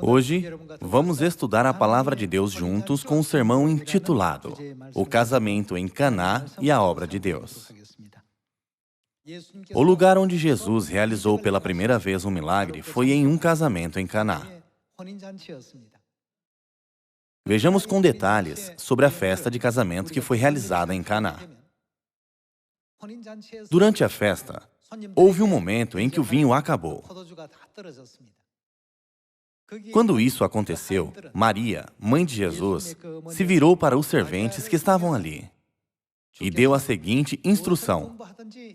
Hoje, vamos estudar a Palavra de Deus juntos com um sermão intitulado O Casamento em Caná e a Obra de Deus. O lugar onde Jesus realizou pela primeira vez um milagre foi em um casamento em Caná. Vejamos com detalhes sobre a festa de casamento que foi realizada em Caná. Durante a festa, houve um momento em que o vinho acabou. Quando isso aconteceu, Maria, mãe de Jesus, se virou para os serventes que estavam ali e deu a seguinte instrução: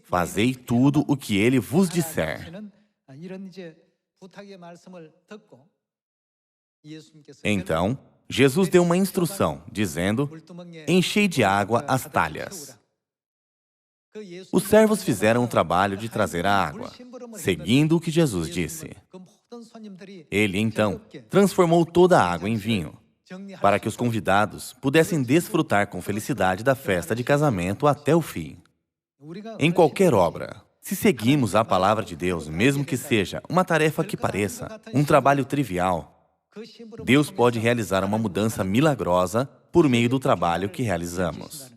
fazei tudo o que ele vos disser. Então, Jesus deu uma instrução, dizendo: enchei de água as talhas. Os servos fizeram o trabalho de trazer a água, seguindo o que Jesus disse. Ele, então, transformou toda a água em vinho, para que os convidados pudessem desfrutar com felicidade da festa de casamento até o fim. Em qualquer obra, se seguimos a palavra de Deus, mesmo que seja uma tarefa que pareça um trabalho trivial, Deus pode realizar uma mudança milagrosa por meio do trabalho que realizamos.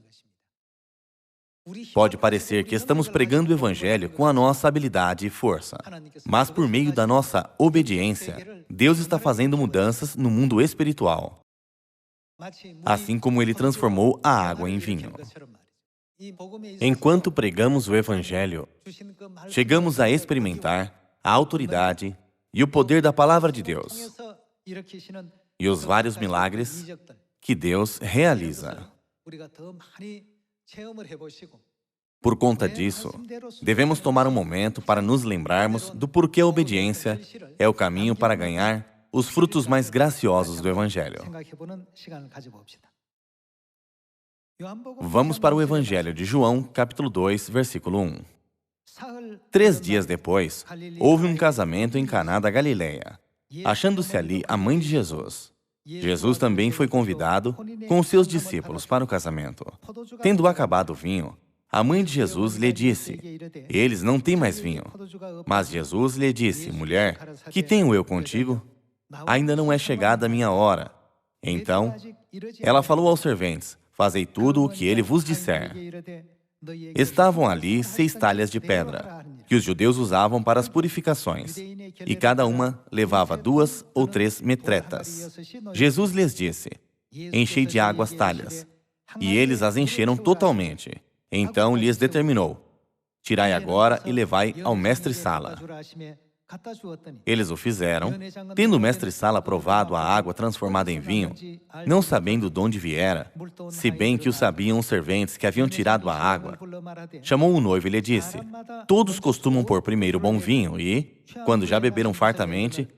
Pode parecer que estamos pregando o Evangelho com a nossa habilidade e força, mas por meio da nossa obediência, Deus está fazendo mudanças no mundo espiritual, assim como Ele transformou a água em vinho. Enquanto pregamos o Evangelho, chegamos a experimentar a autoridade e o poder da Palavra de Deus e os vários milagres que Deus realiza. Por conta disso, devemos tomar um momento para nos lembrarmos do porquê a obediência é o caminho para ganhar os frutos mais graciosos do Evangelho. Vamos para o Evangelho de João, capítulo 2, versículo 1. 3 dias depois, houve um casamento em Caná da Galileia, achando-se ali a mãe de Jesus. Jesus também foi convidado com os seus discípulos para o casamento. Tendo acabado o vinho, a mãe de Jesus lhe disse: eles não têm mais vinho. Mas Jesus lhe disse: mulher, que tenho eu contigo? Ainda não é chegada a minha hora. Então, ela falou aos serventes: fazei tudo o que ele vos disser. Estavam ali 6 talhas de pedra, que os judeus usavam para as purificações, e cada uma levava 2 ou 3 metretas. Jesus lhes disse: enchei de água as talhas. E eles as encheram totalmente. Então lhes determinou: tirai agora e levai ao mestre-sala. Eles o fizeram. Tendo o mestre-sala provado a água transformada em vinho, não sabendo de onde viera, se bem que o sabiam os serventes que haviam tirado a água, chamou o noivo e lhe disse: todos costumam pôr primeiro bom vinho e, quando já beberam fartamente,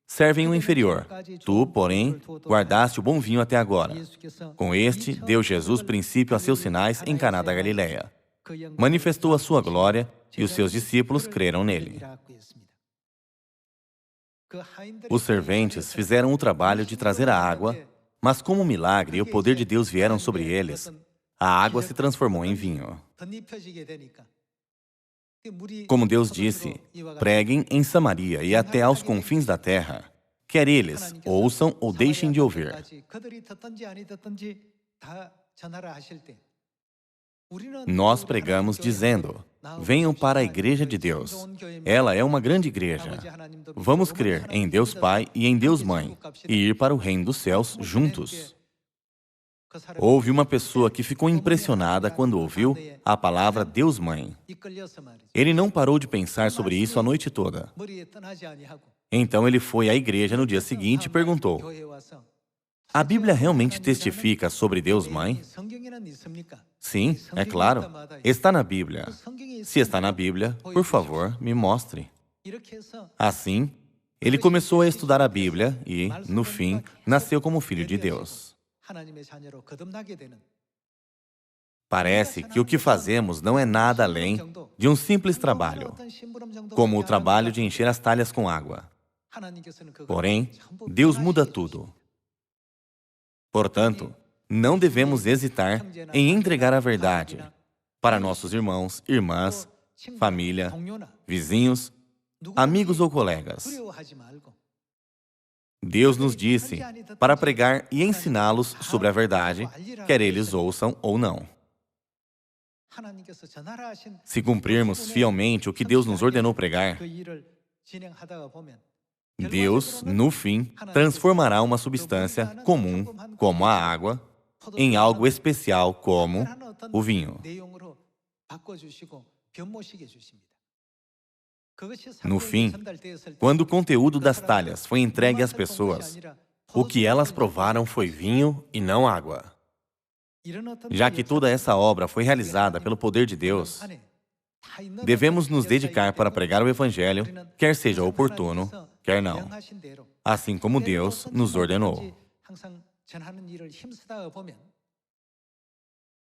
servem o inferior. Tu, porém, guardaste o bom vinho até agora. Com este, deu Jesus princípio a seus sinais em Caná da Galileia. Manifestou a sua glória e os seus discípulos creram nele. Os serventes fizeram o trabalho de trazer a água, mas como o milagre e o poder de Deus vieram sobre eles, a água se transformou em vinho. Como Deus disse: preguem em Samaria e até aos confins da terra, quer eles ouçam ou deixem de ouvir. Nós pregamos dizendo: venham para a igreja de Deus. Ela é uma grande igreja. Vamos crer em Deus Pai e em Deus Mãe e ir para o reino dos céus juntos. Houve uma pessoa que ficou impressionada quando ouviu a palavra Deus Mãe. Ele não parou de pensar sobre isso a noite toda. Então ele foi à igreja no dia seguinte e perguntou: a Bíblia realmente testifica sobre Deus Mãe? Sim, é claro. Está na Bíblia. Se está na Bíblia, por favor, me mostre. Assim, ele começou a estudar a Bíblia e, no fim, nasceu como filho de Deus. Parece que o que fazemos não é nada além de um simples trabalho, como o trabalho de encher as talhas com água. Porém, Deus muda tudo. Portanto, não devemos hesitar em entregar a verdade para nossos irmãos, irmãs, família, vizinhos, amigos ou colegas. Deus nos disse para pregar e ensiná-los sobre a verdade, quer eles ouçam ou não. Se cumprirmos fielmente o que Deus nos ordenou pregar, Deus, no fim, transformará uma substância comum, como a água, em algo especial, como o vinho. No fim, quando o conteúdo das talhas foi entregue às pessoas, o que elas provaram foi vinho e não água. Já que toda essa obra foi realizada pelo poder de Deus, devemos nos dedicar para pregar o Evangelho, quer seja oportuno, quer não, assim como Deus nos ordenou.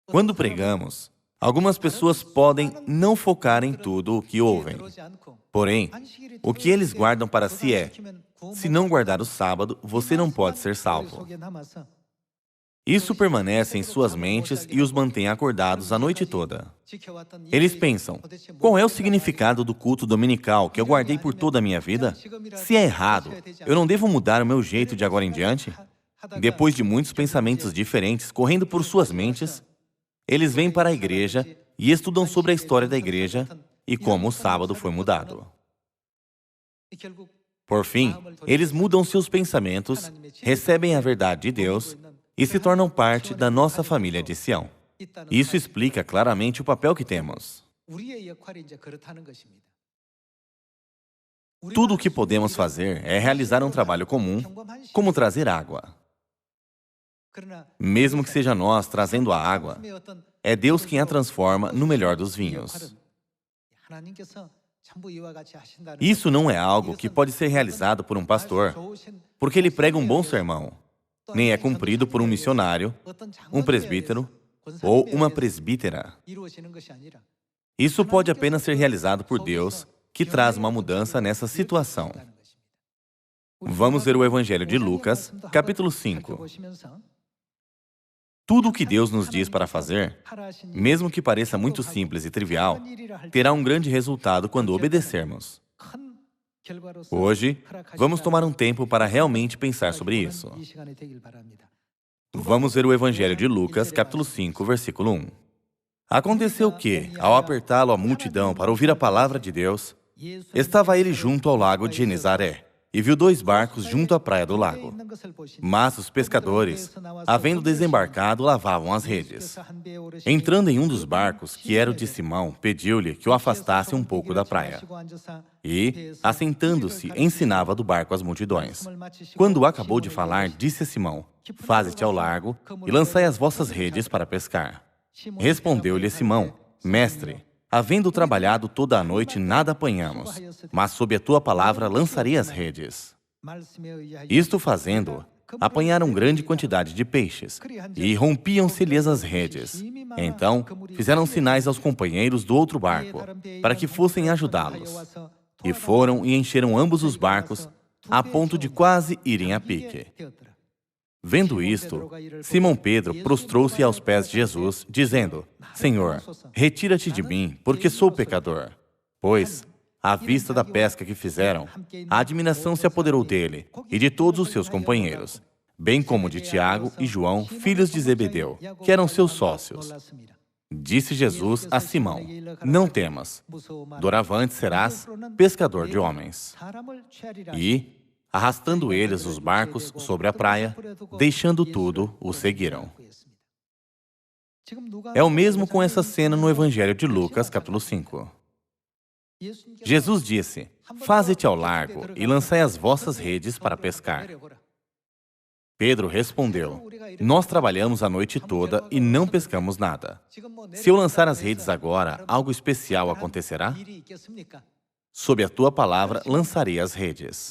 Quando pregamos, algumas pessoas podem não focar em tudo o que ouvem. Porém, o que eles guardam para si é: se não guardar o sábado, você não pode ser salvo. Isso permanece em suas mentes e os mantém acordados a noite toda. Eles pensam: qual é o significado do culto dominical que eu guardei por toda a minha vida? Se é errado, eu não devo mudar o meu jeito de agora em diante? Depois de muitos pensamentos diferentes correndo por suas mentes, eles vêm para a igreja e estudam sobre a história da igreja e como o sábado foi mudado. Por fim, eles mudam seus pensamentos, recebem a verdade de Deus e se tornam parte da nossa família de Sião. Isso explica claramente o papel que temos. Tudo o que podemos fazer é realizar um trabalho comum, como trazer água. Mesmo que seja nós trazendo a água, é Deus quem a transforma no melhor dos vinhos. Isso não é algo que pode ser realizado por um pastor, porque ele prega um bom sermão, nem é cumprido por um missionário, um presbítero ou uma presbítera. Isso pode apenas ser realizado por Deus, que traz uma mudança nessa situação. Vamos ver o Evangelho de Lucas, capítulo 5. Tudo o que Deus nos diz para fazer, mesmo que pareça muito simples e trivial, terá um grande resultado quando obedecermos. Hoje, vamos tomar um tempo para realmente pensar sobre isso. Vamos ver o Evangelho de Lucas, capítulo 5, versículo 1. Aconteceu que, ao apertá-lo a multidão para ouvir a palavra de Deus, estava ele junto ao lago de Genezaré, e viu 2 barcos junto à praia do lago. Mas os pescadores, havendo desembarcado, lavavam as redes. Entrando em um dos barcos, que era o de Simão, pediu-lhe que o afastasse um pouco da praia. E, assentando-se, ensinava do barco às multidões. Quando acabou de falar, disse a Simão: faze-te ao largo e lançai as vossas redes para pescar. Respondeu-lhe Simão: mestre, havendo trabalhado toda a noite, nada apanhamos, mas sob a tua palavra lançarei as redes. Isto fazendo, apanharam grande quantidade de peixes, e rompiam-se-lhes as redes. Então, fizeram sinais aos companheiros do outro barco, para que fossem ajudá-los. E foram e encheram ambos os barcos, a ponto de quase irem a pique. Vendo isto, Simão Pedro prostrou-se aos pés de Jesus, dizendo: Senhor, retira-te de mim, porque sou pecador. Pois, à vista da pesca que fizeram, a admiração se apoderou dele e de todos os seus companheiros, bem como de Tiago e João, filhos de Zebedeu, que eram seus sócios. Disse Jesus a Simão: não temas, doravante serás pescador de homens. E, arrastando eles os barcos sobre a praia, deixando tudo, o seguiram. É o mesmo com essa cena no Evangelho de Lucas, capítulo 5. Jesus disse: faze-te ao largo e lançai as vossas redes para pescar. Pedro respondeu: nós trabalhamos a noite toda e não pescamos nada. Se eu lançar as redes agora, algo especial acontecerá? Sob a tua palavra, lançarei as redes.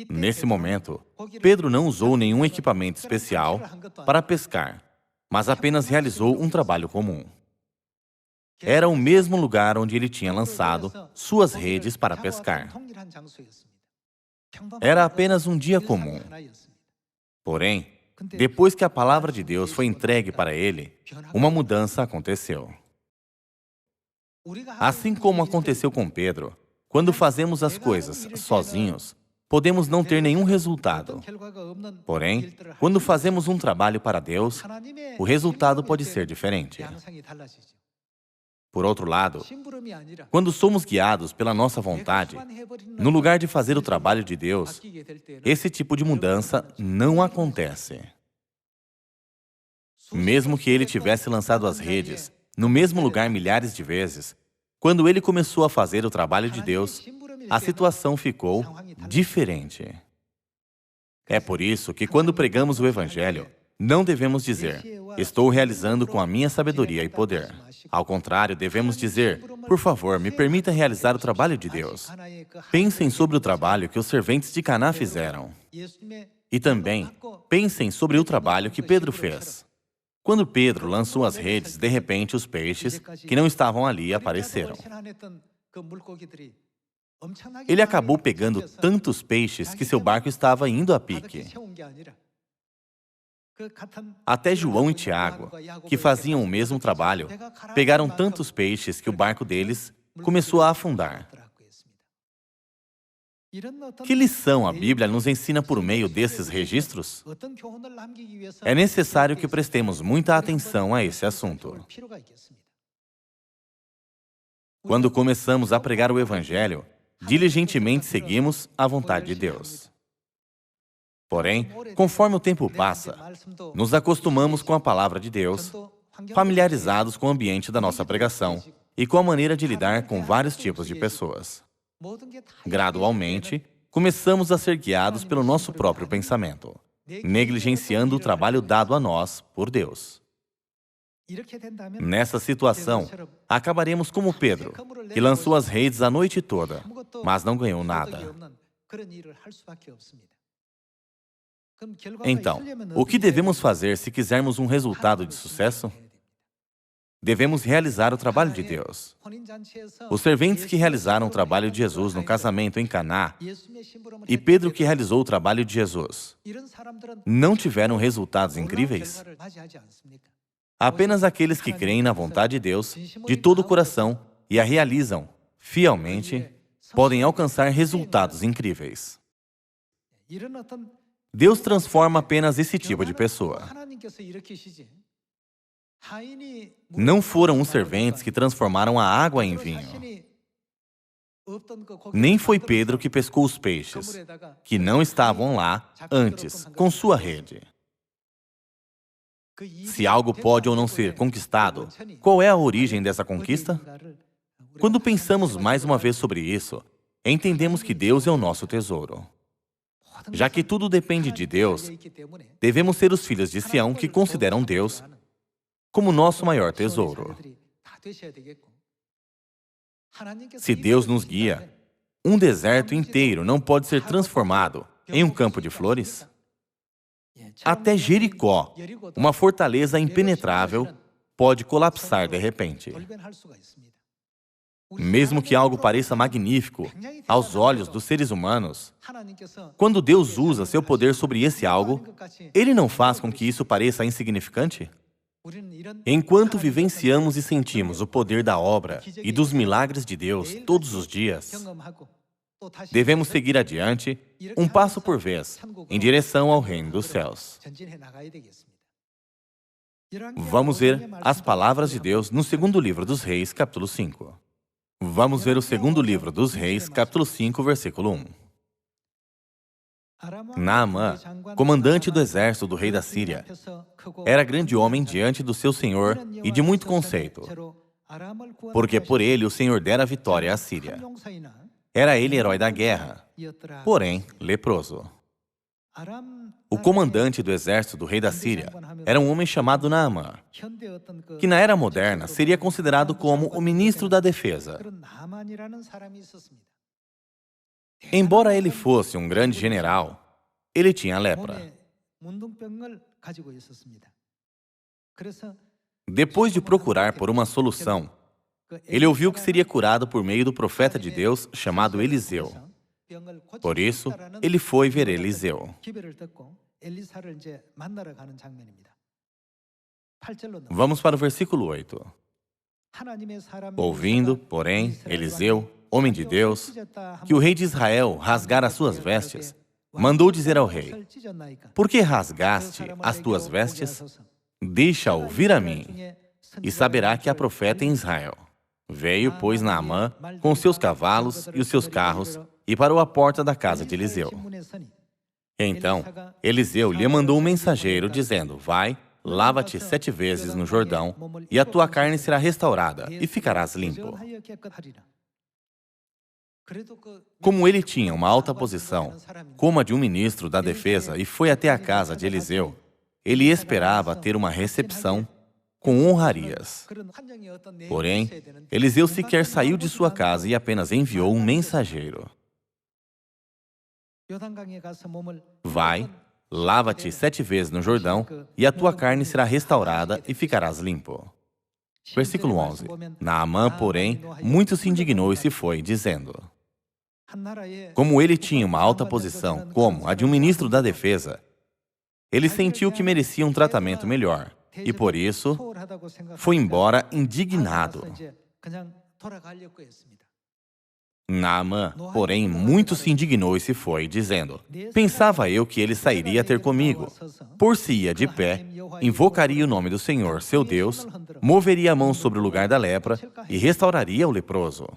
Nesse momento, Pedro não usou nenhum equipamento especial para pescar, mas apenas realizou um trabalho comum. Era o mesmo lugar onde ele tinha lançado suas redes para pescar. Era apenas um dia comum. Porém, depois que a palavra de Deus foi entregue para ele, uma mudança aconteceu. Assim como aconteceu com Pedro, quando fazemos as coisas sozinhos, podemos não ter nenhum resultado. Porém, quando fazemos um trabalho para Deus, o resultado pode ser diferente. Por outro lado, quando somos guiados pela nossa vontade, no lugar de fazer o trabalho de Deus, esse tipo de mudança não acontece. Mesmo que ele tivesse lançado as redes no mesmo lugar milhares de vezes, quando ele começou a fazer o trabalho de Deus, a situação ficou diferente. É por isso que quando pregamos o Evangelho, não devemos dizer, estou realizando com a minha sabedoria e poder. Ao contrário, devemos dizer, por favor, me permita realizar o trabalho de Deus. Pensem sobre o trabalho que os serventes de Caná fizeram. E também, pensem sobre o trabalho que Pedro fez. Quando Pedro lançou as redes, de repente os peixes que não estavam ali apareceram. Ele acabou pegando tantos peixes que seu barco estava indo a pique. Até João e Tiago, que faziam o mesmo trabalho, pegaram tantos peixes que o barco deles começou a afundar. Que lição a Bíblia nos ensina por meio desses registros? É necessário que prestemos muita atenção a esse assunto. Quando começamos a pregar o Evangelho, diligentemente seguimos a vontade de Deus. Porém, conforme o tempo passa, nos acostumamos com a palavra de Deus, familiarizados com o ambiente da nossa pregação e com a maneira de lidar com vários tipos de pessoas. Gradualmente, começamos a ser guiados pelo nosso próprio pensamento, negligenciando o trabalho dado a nós por Deus. Nessa situação, acabaremos como Pedro, que lançou as redes a noite toda, mas não ganhou nada. Então, o que devemos fazer se quisermos um resultado de sucesso? Devemos realizar o trabalho de Deus. Os serventes que realizaram o trabalho de Jesus no casamento em Caná e Pedro que realizou o trabalho de Jesus, não tiveram resultados incríveis? Apenas aqueles que creem na vontade de Deus, de todo o coração, e a realizam fielmente, podem alcançar resultados incríveis. Deus transforma apenas esse tipo de pessoa. Não foram os serventes que transformaram a água em vinho. Nem foi Pedro que pescou os peixes, que não estavam lá antes, com sua rede. Se algo pode ou não ser conquistado, qual é a origem dessa conquista? Quando pensamos mais uma vez sobre isso, entendemos que Deus é o nosso tesouro. Já que tudo depende de Deus, devemos ser os filhos de Sião que consideram Deus como nosso maior tesouro. Se Deus nos guia, um deserto inteiro não pode ser transformado em um campo de flores? Até Jericó, uma fortaleza impenetrável, pode colapsar de repente. Mesmo que algo pareça magnífico aos olhos dos seres humanos, quando Deus usa seu poder sobre esse algo, Ele não faz com que isso pareça insignificante? Enquanto vivenciamos e sentimos o poder da obra e dos milagres de Deus todos os dias, devemos seguir adiante, um passo por vez, em direção ao reino dos céus. Vamos ver as palavras de Deus no segundo livro dos Reis, capítulo 5. Vamos ver o segundo livro dos Reis, capítulo 5, versículo 1. Naamã, comandante do exército do rei da Síria, era grande homem diante do seu senhor e de muito conceito, porque por ele o Senhor dera a vitória à Síria. Era ele herói da guerra, porém leproso. O comandante do exército do rei da Síria era um homem chamado Naamã, que na era moderna seria considerado como o ministro da defesa. Embora ele fosse um grande general, ele tinha lepra. Depois de procurar por uma solução, ele ouviu que seria curado por meio do profeta de Deus chamado Eliseu. Por isso, ele foi ver Eliseu. Vamos para o versículo 8. Ouvindo, porém, Eliseu, homem de Deus, que o rei de Israel rasgara as suas vestes, mandou dizer ao rei: por que rasgaste as tuas vestes? Deixa-o vir a mim, e saberá que há profeta em Israel. Veio, pois, Naamã com os seus cavalos e os seus carros e parou à porta da casa de Eliseu. Então, Eliseu lhe mandou um mensageiro, dizendo: vai, lava-te 7 vezes no Jordão, e a tua carne será restaurada, e ficarás limpo. Como ele tinha uma alta posição, como a de um ministro da defesa, e foi até a casa de Eliseu, ele esperava ter uma recepção com honrarias. Porém, Eliseu sequer saiu de sua casa e apenas enviou um mensageiro. Vai, lava-te 7 vezes no Jordão, e a tua carne será restaurada e ficarás limpo. Versículo 11. Naamã, porém, muito se indignou e se foi, dizendo: como ele tinha uma alta posição, como a de um ministro da defesa, ele sentiu que merecia um tratamento melhor, e por isso foi embora indignado. Naamã, porém, muito se indignou e se foi, dizendo: pensava eu que ele sairia ter comigo, por-se-ia de pé, invocaria o nome do Senhor, seu Deus, moveria a mão sobre o lugar da lepra e restauraria o leproso.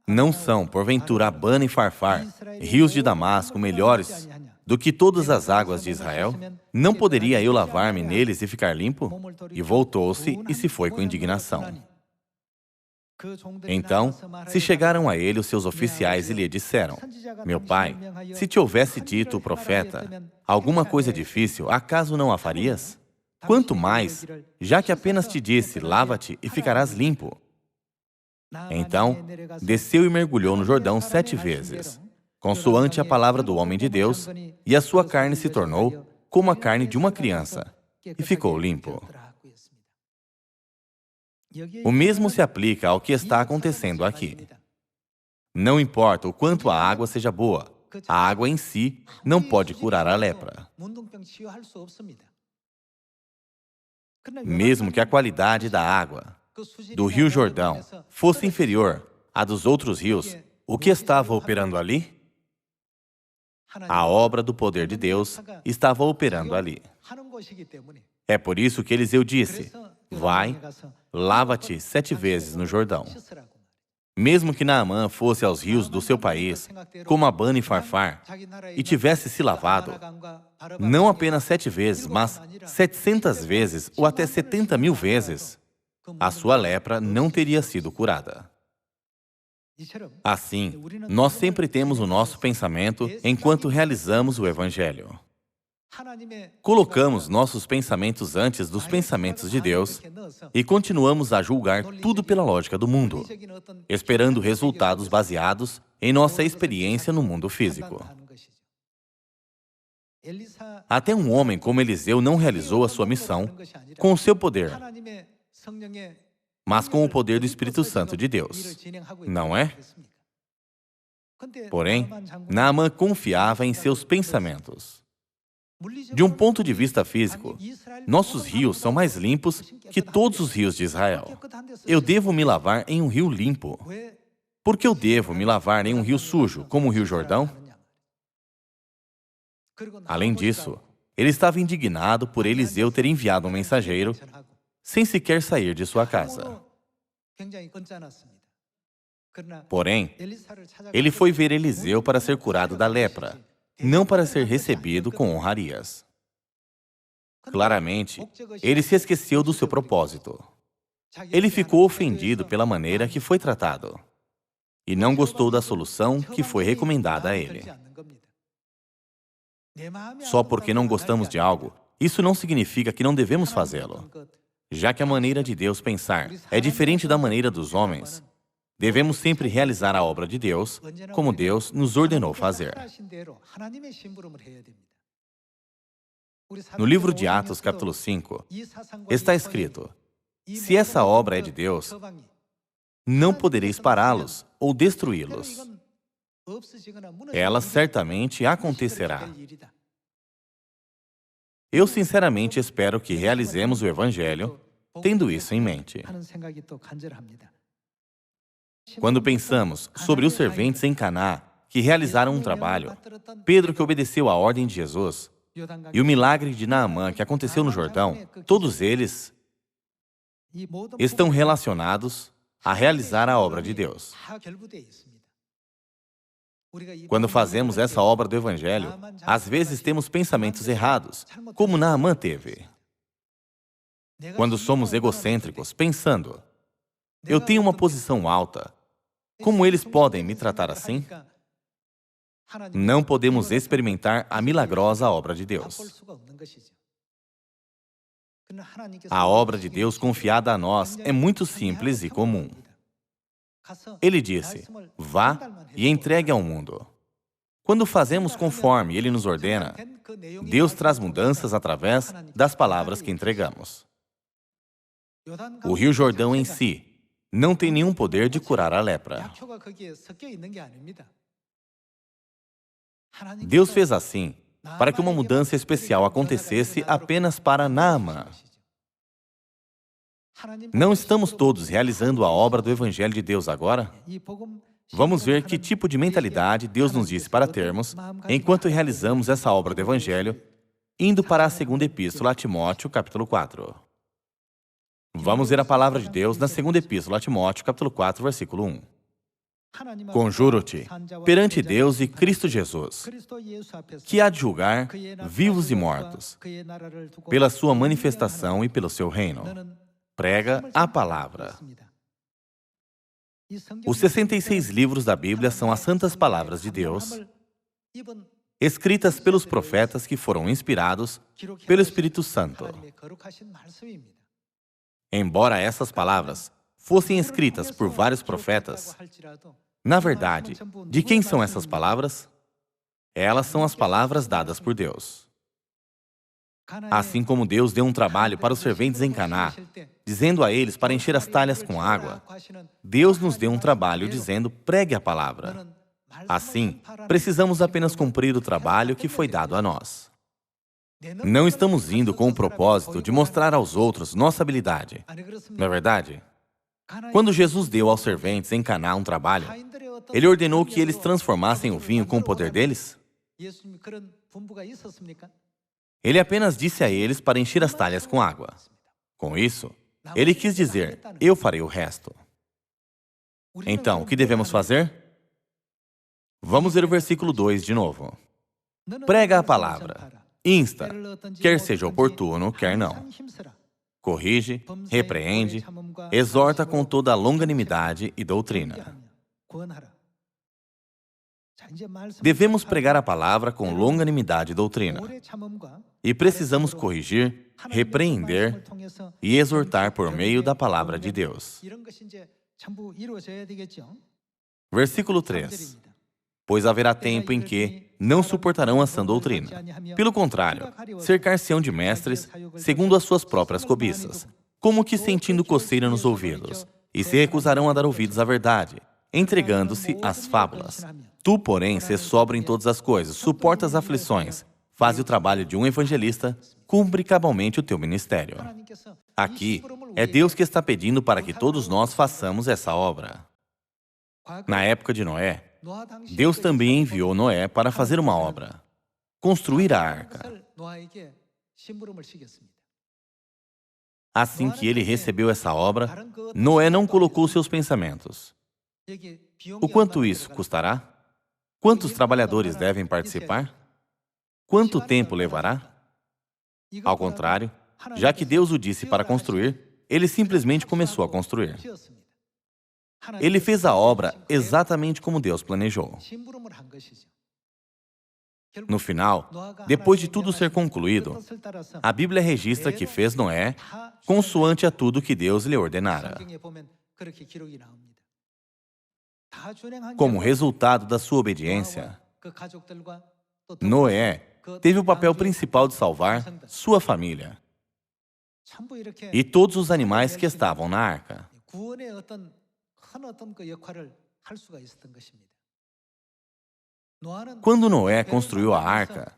Não são, porventura, Abana e Farfar, rios de Damasco, melhores do que todas as águas de Israel? Não poderia eu lavar-me neles e ficar limpo? E voltou-se e se foi com indignação. Então, se chegaram a ele os seus oficiais e lhe disseram: meu pai, se te houvesse dito o profeta alguma coisa difícil, acaso não a farias? Quanto mais, já que apenas te disse: lava-te e ficarás limpo. Então, desceu e mergulhou no Jordão 7 vezes, consoante a palavra do homem de Deus, e a sua carne se tornou como a carne de uma criança, e ficou limpo. O mesmo se aplica ao que está acontecendo aqui. Não importa o quanto a água seja boa, a água em si não pode curar a lepra. Mesmo que a qualidade da água do Rio Jordão fosse inferior à dos outros rios, o que estava operando ali? A obra do poder de Deus estava operando ali. É por isso que Eliseu disse: vai, lava-te 7 vezes no Jordão. Mesmo que Naamã fosse aos rios do seu país, como Abana e Farfar, e tivesse se lavado, não apenas 7 vezes, mas 700 vezes ou até 70.000 vezes, a sua lepra não teria sido curada. Assim, nós sempre temos o nosso pensamento enquanto realizamos o Evangelho. Colocamos nossos pensamentos antes dos pensamentos de Deus e continuamos a julgar tudo pela lógica do mundo, esperando resultados baseados em nossa experiência no mundo físico. Até um homem como Eliseu não realizou a sua missão com o seu poder, mas com o poder do Espírito Santo de Deus, não é? Porém, Naamã confiava em seus pensamentos. De um ponto de vista físico, nossos rios são mais limpos que todos os rios de Israel. Eu devo me lavar em um rio limpo. Por que eu devo me lavar em um rio sujo, como o Rio Jordão? Além disso, ele estava indignado por Eliseu ter enviado um mensageiro sem sequer sair de sua casa. Porém, ele foi ver Eliseu para ser curado da lepra, não para ser recebido com honrarias. Claramente, ele se esqueceu do seu propósito. Ele ficou ofendido pela maneira que foi tratado e não gostou da solução que foi recomendada a ele. Só porque não gostamos de algo, isso não significa que não devemos fazê-lo. Já que a maneira de Deus pensar é diferente da maneira dos homens, devemos sempre realizar a obra de Deus como Deus nos ordenou fazer. No livro de Atos, capítulo 5, está escrito: se essa obra é de Deus, não podereis pará-los ou destruí-los. Ela certamente acontecerá. Eu sinceramente espero que realizemos o Evangelho tendo isso em mente. Quando pensamos sobre os serventes em Caná que realizaram um trabalho, Pedro que obedeceu à ordem de Jesus, e o milagre de Naamã que aconteceu no Jordão, todos eles estão relacionados a realizar a obra de Deus. Quando fazemos essa obra do Evangelho, às vezes temos pensamentos errados, como Naamã teve. Quando somos egocêntricos, pensando, eu tenho uma posição alta, como eles podem me tratar assim? Não podemos experimentar a milagrosa obra de Deus. A obra de Deus confiada a nós é muito simples e comum. Ele disse, vá e entregue ao mundo. Quando fazemos conforme Ele nos ordena, Deus traz mudanças através das palavras que entregamos. O Rio Jordão em si não tem nenhum poder de curar a lepra. Deus fez assim para que uma mudança especial acontecesse apenas para Naamã. Não estamos todos realizando a obra do Evangelho de Deus agora? Vamos ver que tipo de mentalidade Deus nos disse para termos enquanto realizamos essa obra do Evangelho, indo para a segunda epístola a Timóteo, capítulo 4. Vamos ver a palavra de Deus na segunda epístola a Timóteo, capítulo 4, versículo 1. Conjuro-te, perante Deus e Cristo Jesus, que há de julgar vivos e mortos, pela sua manifestação e pelo seu reino. Prega a palavra. Os 66 livros da Bíblia são as santas palavras de Deus, escritas pelos profetas que foram inspirados pelo Espírito Santo. Embora essas palavras fossem escritas por vários profetas, na verdade, de quem são essas palavras? Elas são as palavras dadas por Deus. Assim como Deus deu um trabalho para os serventes em Caná, dizendo a eles para encher as talhas com água, Deus nos deu um trabalho dizendo, pregue a palavra. Assim, precisamos apenas cumprir o trabalho que foi dado a nós. Não estamos indo com o propósito de mostrar aos outros nossa habilidade. Não é verdade? Quando Jesus deu aos serventes em Caná um trabalho, Ele ordenou que eles transformassem o vinho com o poder deles? Ele apenas disse a eles para encher as talhas com água. Com isso, Ele quis dizer, eu farei o resto. Então, o que devemos fazer? Vamos ver o versículo 2 de novo. Prega a palavra, insta, quer seja oportuno, quer não. Corrige, repreende, exorta com toda a longanimidade e doutrina. Devemos pregar a palavra com longanimidade e doutrina. E precisamos corrigir, repreender e exortar por meio da palavra de Deus. Versículo 3. Pois haverá tempo em que não suportarão a sã doutrina. Pelo contrário, cercar-se-ão de mestres segundo as suas próprias cobiças, como que sentindo coceira nos ouvidos, e se recusarão a dar ouvidos à verdade, entregando-se às fábulas. Tu, porém, sês sóbrio em todas as coisas, suporta as aflições, faz o trabalho de um evangelista, cumpre cabalmente o teu ministério. Aqui, é Deus que está pedindo para que todos nós façamos essa obra. Na época de Noé, Deus também enviou Noé para fazer uma obra, construir a arca. Assim que ele recebeu essa obra, Noé não colocou seus pensamentos. O quanto isso custará? Quantos trabalhadores devem participar? Quanto tempo levará? Ao contrário, já que Deus o disse para construir, ele simplesmente começou a construir. Ele fez a obra exatamente como Deus planejou. No final, depois de tudo ser concluído, a Bíblia registra que fez Noé consoante a tudo que Deus lhe ordenara. Como resultado da sua obediência, Noé teve o papel principal de salvar sua família e todos os animais que estavam na arca. Quando Noé construiu a arca,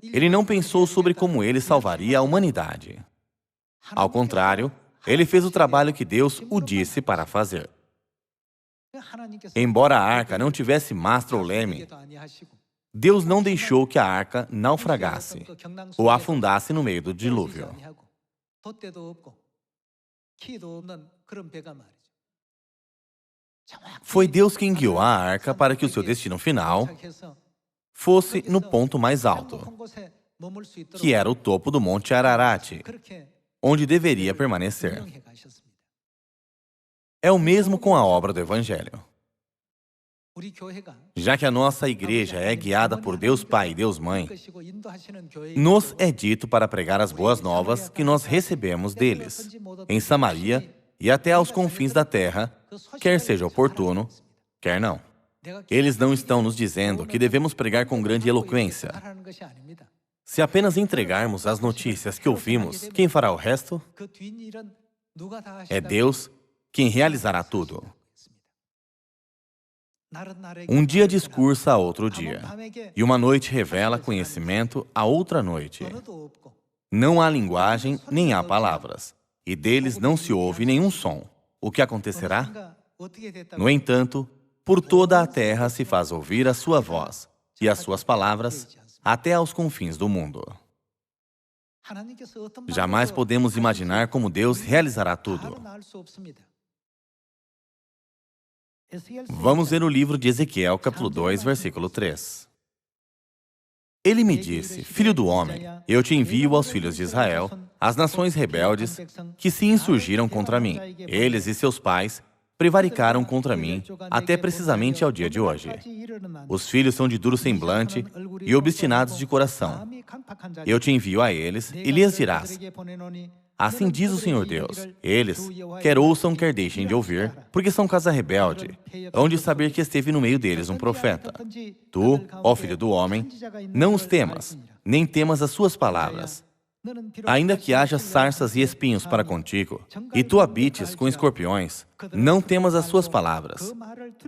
ele não pensou sobre como ele salvaria a humanidade. Ao contrário, Ele fez o trabalho que Deus o disse para fazer. Embora a arca não tivesse mastro ou leme, Deus não deixou que a arca naufragasse ou afundasse no meio do dilúvio. Foi Deus quem guiou a arca para que o seu destino final fosse no ponto mais alto, que era o topo do Monte Ararat, onde deveria permanecer. É o mesmo com a obra do Evangelho. Já que a nossa igreja é guiada por Deus Pai e Deus Mãe, nos é dito para pregar as boas novas que nós recebemos deles, em Samaria e até aos confins da terra, quer seja oportuno, quer não. Eles não estão nos dizendo que devemos pregar com grande eloquência. Se apenas entregarmos as notícias que ouvimos, quem fará o resto? É Deus quem realizará tudo. Um dia discursa a outro dia, e uma noite revela conhecimento a outra noite. Não há linguagem, nem há palavras, e deles não se ouve nenhum som. O que acontecerá? No entanto, por toda a terra se faz ouvir a sua voz, e as suas palavras, até aos confins do mundo. Jamais podemos imaginar como Deus realizará tudo. Vamos ver o livro de Ezequiel, capítulo 2, versículo 3. Ele me disse: Filho do homem, eu te envio aos filhos de Israel, as nações rebeldes que se insurgiram contra mim. Eles e seus pais prevaricaram contra mim até precisamente ao dia de hoje. Os filhos são de duro semblante e obstinados de coração. Eu te envio a eles e lhes dirás: assim diz o Senhor Deus, eles, quer ouçam, quer deixem de ouvir, porque são casa rebelde, hão de saber que esteve no meio deles um profeta. Tu, ó filho do homem, não os temas, nem temas as suas palavras. Ainda que haja sarças e espinhos para contigo, e tu habites com escorpiões, não temas as suas palavras,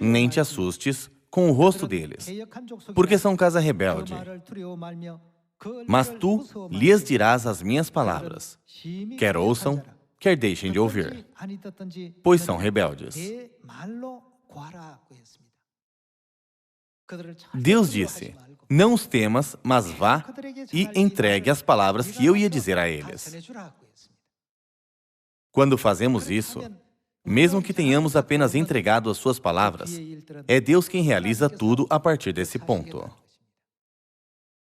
nem te assustes com o rosto deles, porque são casa rebelde. Mas tu lhes dirás as minhas palavras, quer ouçam, quer deixem de ouvir, pois são rebeldes. Deus disse: não os temas, mas vá e entregue as palavras que eu ia dizer a eles. Quando fazemos isso, mesmo que tenhamos apenas entregado as suas palavras, é Deus quem realiza tudo a partir desse ponto.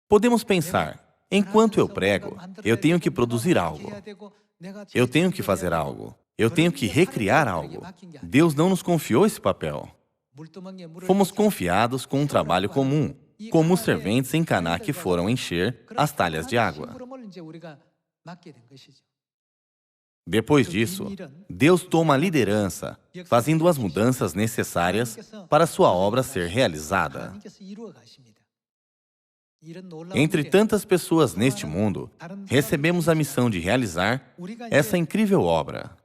Podemos pensar, enquanto eu prego, eu tenho que produzir algo. Eu tenho que fazer algo. Eu tenho que recriar algo. Deus não nos confiou esse papel. Fomos confiados com um trabalho comum, como os serventes em Caná que foram encher as talhas de água. Depois disso, Deus toma a liderança, fazendo as mudanças necessárias para sua obra ser realizada. Entre tantas pessoas neste mundo, recebemos a missão de realizar essa incrível obra.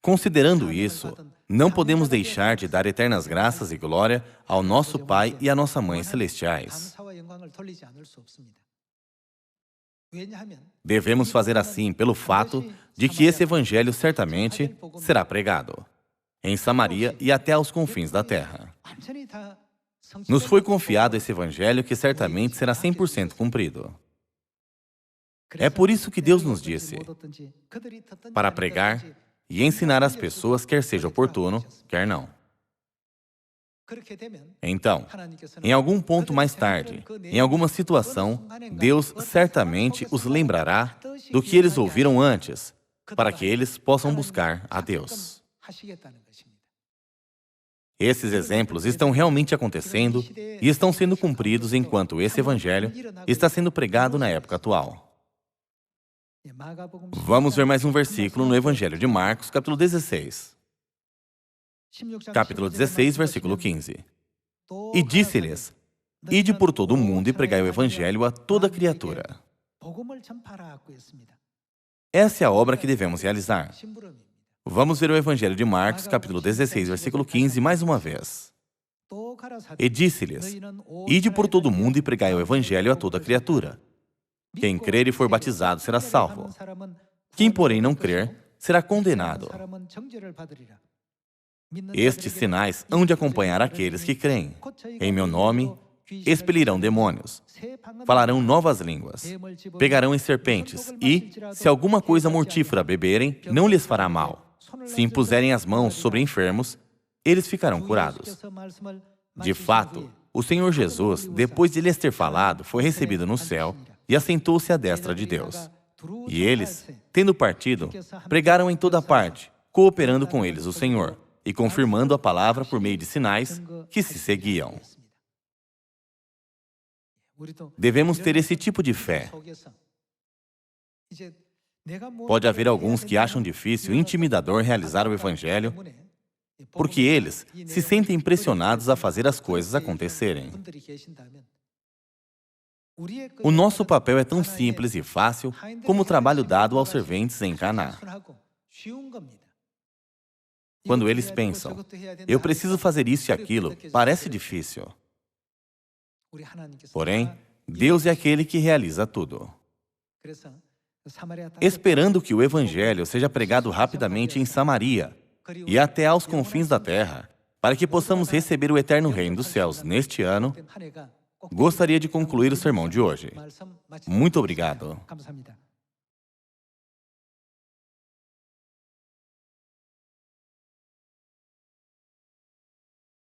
Considerando isso, não podemos deixar de dar eternas graças e glória ao nosso Pai e à nossa Mãe Celestiais. Devemos fazer assim pelo fato de que esse Evangelho certamente será pregado em Samaria e até aos confins da terra. Nos foi confiado esse Evangelho que certamente será 100% cumprido. É por isso que Deus nos disse, para pregar e ensinar as pessoas, quer seja oportuno, quer não. Então, em algum ponto mais tarde, em alguma situação, Deus certamente os lembrará do que eles ouviram antes, para que eles possam buscar a Deus. Esses exemplos estão realmente acontecendo e estão sendo cumpridos enquanto esse Evangelho está sendo pregado na época atual. Vamos ver mais um versículo no Evangelho de Marcos, capítulo 16. Capítulo 16, versículo 15. E disse-lhes: ide por todo o mundo e pregai o Evangelho a toda criatura. Essa é a obra que devemos realizar. Vamos ver o Evangelho de Marcos, capítulo 16, versículo 15, mais uma vez. E disse-lhes: ide por todo o mundo e pregai o Evangelho a toda criatura. Quem crer e for batizado será salvo. Quem, porém, não crer, será condenado. Estes sinais hão de acompanhar aqueles que creem. Em meu nome, expelirão demônios, falarão novas línguas, pegarão em serpentes e, se alguma coisa mortífera beberem, não lhes fará mal. Se impuserem as mãos sobre enfermos, eles ficarão curados. De fato, o Senhor Jesus, depois de lhes ter falado, foi recebido no céu e assentou-se à destra de Deus. E eles, tendo partido, pregaram em toda parte, cooperando com eles o Senhor e confirmando a palavra por meio de sinais que se seguiam. Devemos ter esse tipo de fé. Pode haver alguns que acham difícil e intimidador realizar o Evangelho, porque eles se sentem pressionados a fazer as coisas acontecerem. O nosso papel é tão simples e fácil como o trabalho dado aos serventes em Caná. Quando eles pensam, eu preciso fazer isso e aquilo, parece difícil. Porém, Deus é aquele que realiza tudo. Esperando que o Evangelho seja pregado rapidamente em Samaria e até aos confins da terra, para que possamos receber o eterno reino dos céus neste ano, gostaria de concluir o sermão de hoje. Muito obrigado.